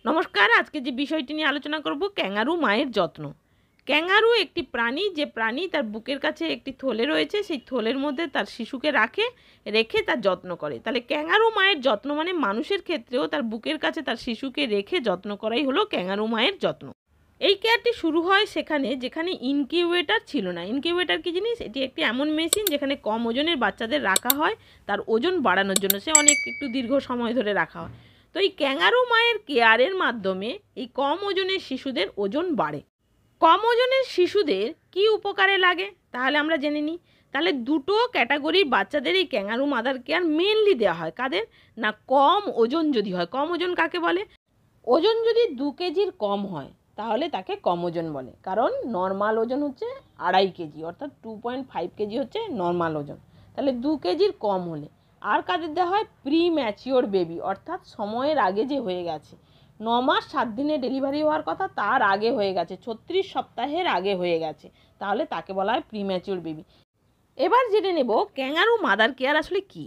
নমস্কার। আজকে যে বিষয়টি নিয়ে আলোচনা করব ক্যাঙ্গারু মায়ের যত্ন। ক্যাঙ্গারু একটি প্রাণী, যে প্রাণী তার বুকের কাছে একটি থলে রয়েছে, সেই থলের মধ্যে তার শিশুকে রেখে তার যত্ন করে। তাহলে ক্যাঙ্গারু মায়ের যত্ন মানে মানুষের ক্ষেত্রেও তার বুকের কাছে তার শিশুকে রেখে যত্ন করাই হলো ক্যাঙ্গারু মায়ের যত্ন। এই কেয়ারটি শুরু হয় যেখানে ইনকিউবেটর ছিল না। ইনকিউবেটর কী জিনিস? এটি একটি এমন মেশিন যেখানে কম ওজনের বাচ্চাদের রাখা হয় তার ওজন বাড়ানোর জন্য, সে একটু দীর্ঘ সময় ধরে রাখা হয়। তো এই ক্যাঙ্গারু মায়ের কেয়ারের মাধ্যমে এই কম ওজনের শিশুদের ওজন বাড়ে। কম ওজনের শিশুদের কি উপকারে লাগে তাহলে আমরা জেনে নিই। তাহলে দুটো ক্যাটাগরির বাচ্চাদের এই ক্যাঙ্গারু মাদার কেয়ার মেনলি দেওয়া হয়। কাদের না? কম ওজন যদি হয়। কম ওজন কাকে বলে? ওজন যদি 2 কেজির কম হয় তাহলে তাকে কম ওজন বলে, কারণ নর্মাল ওজন হচ্ছে 2.5 কেজি, অর্থাৎ 2.5 কেজি হচ্ছে নর্মাল ওজন। তাহলে 2 কেজির কম হলে। আর কাদের দেওয়া হয়? প্রি ম্যাচিওর বেবি, অর্থাৎ সময়ের আগে যে হয়ে গেছে, 9 মাস 7 দিনে ডেলিভারি হওয়ার কথা তার আগে হয়ে গেছে, 36 সপ্তাহের আগে হয়ে গেছে, তাহলে তাকে বলা হয় প্রি ম্যাচিওর বেবি। এবার জেনে নেব ক্যাঙ্গারু মাদার কেয়ার আসলে কি।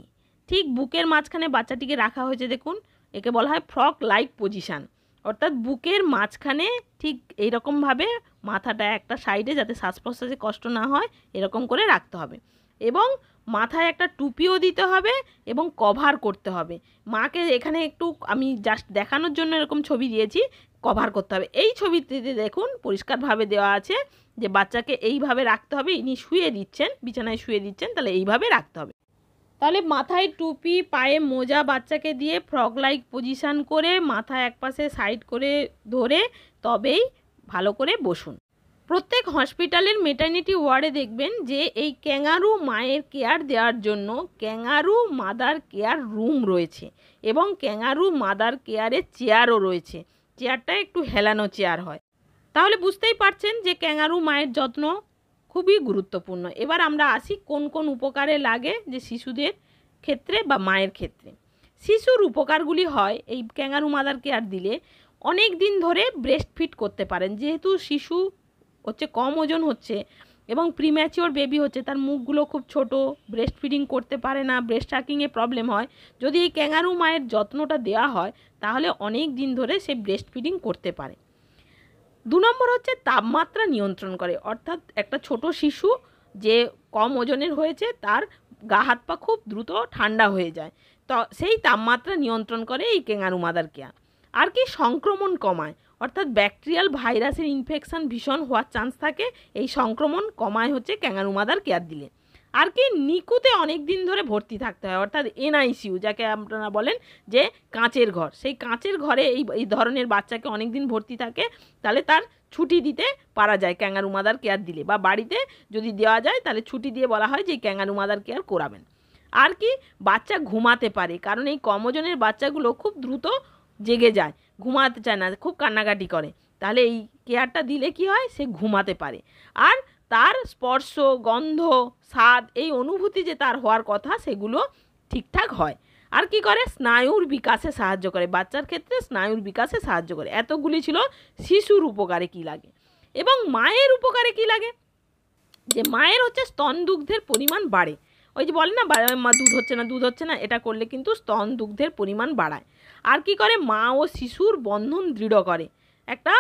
ঠিক বুকের মাঝখানে বাচ্চাটিকে রাখা হয়েছে, দেখুন, একে বলা হয় ফ্রক লাইক পজিশান, অর্থাৎ বুকের মাঝখানে ঠিক এইরকমভাবে মাথাটা একটা সাইডে, যাতে শ্বাস প্রশ্বাসে কষ্ট না হয়, এরকম করে রাখতে হবে। এবং মাথায় একটা টুপিও দিতে হবে এবং কভার করতে হবে। মাকে এখানে একটু আমি জাস্ট দেখানোর জন্য এরকম ছবি দিয়েছি, কভার করতে হবে। এই ছবিটিতে দেখুন পরিষ্কারভাবে দেওয়া আছে যে বাচ্চাকে এইভাবে রাখতে হবে। ইনি শুয়ে দিচ্ছেন, বিছানায় শুয়ে দিচ্ছেন, তাহলে এইভাবে রাখতে হবে। তাহলে মাথায় টুপি, পায়ে মোজা বাচ্চাকে দিয়ে ফ্রক লাইক পজিশান করে মাথা একপাশে সাইড করে ধরে তবেই ভালো করে বসুন। প্রত্যেক হসপিটালের মেটার্নিটি ওয়ার্ডে দেখবেন যে এই ক্যাঙ্গারু মায়ের কেয়ার দেওয়ার জন্য ক্যাঙ্গারু মাদার কেয়ার রুম রয়েছে এবং ক্যাঙ্গারু মাদার কেয়ারের চেয়ারও রয়েছে। চেয়ারটা একটু হেলানো চেয়ার হয়। তাহলে বুঝতেই পারছেন যে ক্যাঙ্গারু মায়ের যত্ন খুবই গুরুত্বপূর্ণ। এবার আমরা আসি কোন কোন উপকারে লাগে যে শিশুদের ক্ষেত্রে বা মায়ের ক্ষেত্রে। শিশুর উপকারগুলি হয় এই ক্যাঙ্গারু মাদার কেয়ার দিলে অনেক দিন ধরে ব্রেস্ট ফিড করতে পারেন। যেহেতু শিশু হচ্ছে কম ওজন হচ্ছে এবং প্রিম্যাচিওর বেবি হচ্ছে, তার মুখগুলো খুব ছোট, ব্রেস্ট ফিডিং করতে পারে না, ব্রেস্ট সাকিংয়ে প্রবলেম হয়। যদি এই ক্যাঙ্গারু মায়ের যত্নটা দেওয়া হয় তাহলে অনেক দিন ধরে সে ব্রেস্ট ফিডিং করতে পারে। 2 নম্বর হচ্ছে তাপমাত্রা নিয়ন্ত্রণ করে, অর্থাৎ একটা ছোট শিশু যে কম ওজনের হয়েছে তার গা হাত পা খুব দ্রুত ঠান্ডা হয়ে যায়, তো সেই তাপমাত্রা নিয়ন্ত্রণ করে এই ক্যাঙ্গারু মাদার কেয়ার। আর কি? সংক্রমণ কমায়, অর্থাৎ ব্যাকটেরিয়াল ভাইরাসের ইনফেকশন ভীষণ হওয়ার চান্স থাকে, এই সংক্রমণ কমায় হচ্ছে ক্যাঙ্গারু মাদার কেয়ার দিলে। আর কি? নিকুতে অনেক দিন ধরে ভর্তি থাকতে হয়, অর্থাৎ এনআইসিইউ যাকে আপনারা বলেন যে কাঁচের ঘর, সেই কাঁচের ঘরে এই ধরনের বাচ্চাকে অনেক দিন ভর্তি থাকে, তাহলে তার ছুটি দিতে পারা যায় ক্যাঙ্গারু মাদার কেয়ার দিলে, বা বাড়িতে যদি দেওয়া যায় তাহলে ছুটি দিয়ে বলা হয় যে ক্যাঙ্গারু মাদার কেয়ার করাবেন। আর কি? বাচ্চা ঘুমাতে পারে, কারণ এই কম ওজনের বাচ্চাগুলো খুব দ্রুত জেগে যায়, ঘুমাতে চায় না, খুব কান্নাকাটি করে, তাহলে এই কেয়ারটা দিলে কি হয়? সে ঘুমাতে পারে। আর তার স্পর্শ, গন্ধ, স্বাদ, এই অনুভূতি যে তার হওয়ার কথা সেগুলো ঠিকঠাক হয়। আর কি করে? স্নায়ুর বিকাশে সাহায্য করে, বাচ্চার ক্ষেত্রে স্নায়ুর বিকাশে সাহায্য করে। এতগুলি ছিল শিশুর উপকারে কি লাগে। এবং মায়ের উপকারে কি লাগে, যে মায়ের হচ্ছে স্তন দুগ্ধের পরিমাণ বাড়ে। ওই যে বলে না মা দুধ হচ্ছে না, এটা করলে কিন্তু স্তন দুগ্ধের পরিমাণ বাড়ায়। আর কি করে? মা ও শিশুর বন্ধন দৃঢ় করে। একটা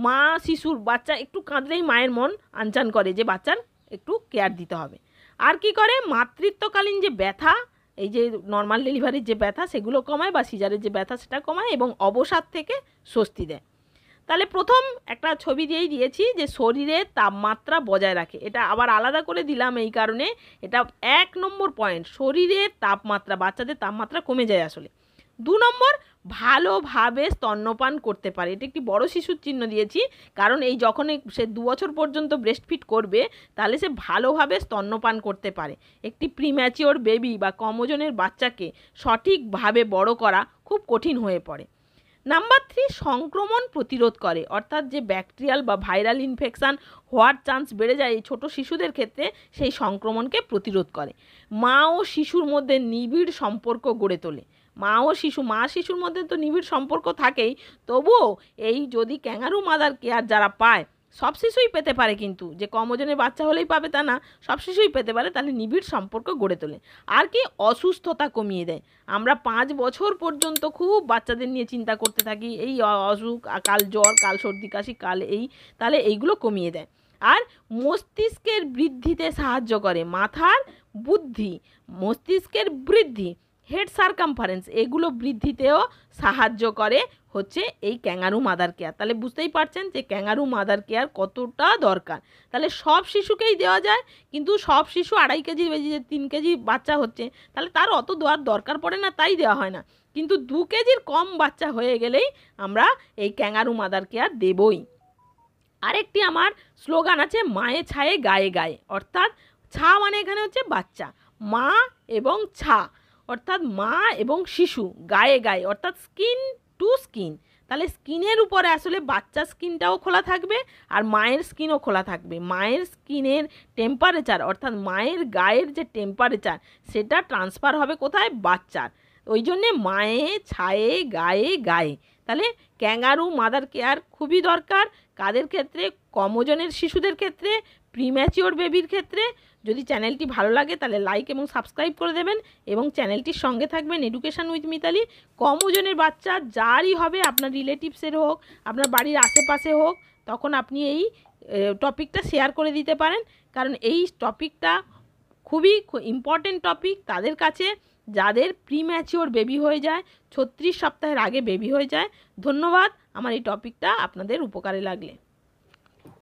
মা শিশুর, বাচ্চা একটু কাঁদলেই মায়ের মন আনচান করে যে বাচ্চার একটু কেয়ার দিতে হবে। আর কি করে? মাতৃত্বকালীন যে ব্যথা, এই যে নর্মাল ডেলিভারির যে ব্যথা সেগুলো কমায়, বা সিজারের যে ব্যথা সেটা কমায়, এবং অবসাদ থেকে স্বস্তি দেয়। তাহলে প্রথম একটা ছবি দিয়েছি যে শরীরের তাপমাত্রা বজায় রাখে, এটা আবার আলাদা করে দিলাম এই কারণে, এটা 1 নম্বর পয়েন্ট। শরীরের তাপমাত্রা, বাচ্চাদের তাপমাত্রা কমে যায় আসলে। 2 নম্বর, ভালোভাবে স্তন্যপান করতে পারে, এটা একটি বড় শিশুর চিহ্ন দিয়েছি, কারণ এই যখন সে 2 বছর পর্যন্ত ব্রেস্ট ফিড করবে তাহলে সে ভালোভাবে স্তন্যপান করতে পারে। একটি প্রিম্যাচিওর বেবি বা কম ওজনের বাচ্চাকে সঠিকভাবে বড় করা খুব কঠিন হয়ে পড়ে। নাম্বার 3, সংক্রমণ প্রতিরোধ করে, অর্থাৎ যে ব্যাকটেরিয়াল বা ভাইরাল ইনফেকশান হওয়ার চান্স বেড়ে যায় এই ছোটো শিশুদের ক্ষেত্রে, সেই সংক্রমণকে প্রতিরোধ করে। মা ও শিশুর মধ্যে নিবিড় সম্পর্ক গড়ে তোলে। মা শিশুর মধ্যে তো নিবিড় সম্পর্ক থাকেই, তবুও এই যদি ক্যাঙ্গারু মাদার কেয়ার যারা পায় সব শিশুই পেতে পারে, কিন্তু যে কম ওজনের বাচ্চা হলেই পাবে তা না, সব শিশুই পেতে পারে। তাহলে নিবিড় সম্পর্ক গড়ে তোলে। আর কি, অসুস্থতা কমিয়ে দেয়। আমরা 5 বছর পর্যন্ত খুব বাচ্চাদের নিয়ে চিন্তা করতে থাকি, এই অসুখ, কাল জ্বর, কাল সর্দি কাশি, কাল এই, তাহলে এইগুলো কমিয়ে দেয়। আর মস্তিষ্কের বৃদ্ধিতে সাহায্য করে, মাথার বুদ্ধি, মস্তিষ্কের বৃদ্ধি, হেড সার্কামফারেন্স, এগুলো বৃদ্ধিতেও সাহায্য করে হচ্ছে এই ক্যাঙ্গারু মাদার কেয়ার। তাহলে বুঝতেই পারছেন যে ক্যাঙ্গারু মাদার কেয়ার কতটা দরকার। তাহলে সব শিশুকেই দেওয়া যায়, কিন্তু সব শিশু 2.5 কেজি 3 কেজি বাচ্চা হচ্ছে, তাহলে তার অত দেওয়ার দরকার পড়ে না, তাই দেওয়া হয় না। কিন্তু 2 কেজির কম বাচ্চা হয়ে গেলেই আমরা এই ক্যাঙ্গারু মাদার কেয়ার দেবই। আরেকটি আমার স্লোগান আছে, মায়ে ছায়ে গায়ে গায়ে, অর্থাৎ ছা মানে এখানে হচ্ছে বাচ্চা, মা এবং ছা অর্থাৎ মা এবং শিশু, গায়ে গায়ে অর্থাৎ স্কিন টু স্কিন। তাহলে স্কিনের উপরে আসলে বাচ্চার স্কিনটাও খোলা থাকবে আর মায়ের স্কিনও খোলা থাকবে। মায়ের স্কিনের টেম্পারেচার অর্থাৎ মায়ের গায়ের যে টেম্পারেচার সেটা ট্রান্সফার হবে কোথায়, বাচ্চার। ওই জন্যে মায়ে ছায়ে গায়ে গায়ে। তাহলে ক্যাঙ্গারু মাদার কেয়ার খুবই দরকার। কাদের ক্ষেত্রে, কম ওজনের শিশুদের ক্ষেত্রে, প্রিম্যাচিওর বেবির ক্ষেত্রে। যদি চ্যানেলটি ভালো লাগে তাহলে লাইক এবং সাবস্ক্রাইব করে দেবেন এবং চ্যানেলটির সঙ্গে থাকবেন এডুকেশন উইথ মিতালি। কম ওজনের বাচ্চা যারই হবে, আপনার রিলেটিভসের হোক, আপনার বাড়ির আশেপাশে হোক, তখন আপনি এই টপিকটা শেয়ার করে দিতে পারেন, কারণ এই টপিকটা খুবই ইম্পর্টেন্ট টপিক তাদের কাছে যাদের প্রিম্যাচিওর বেবি হয়ে যায়, 36 সপ্তাহের আগে বেবি হয়ে যায়। ধন্যবাদ আমার এই টপিকটা আপনাদের উপকারে লাগলে।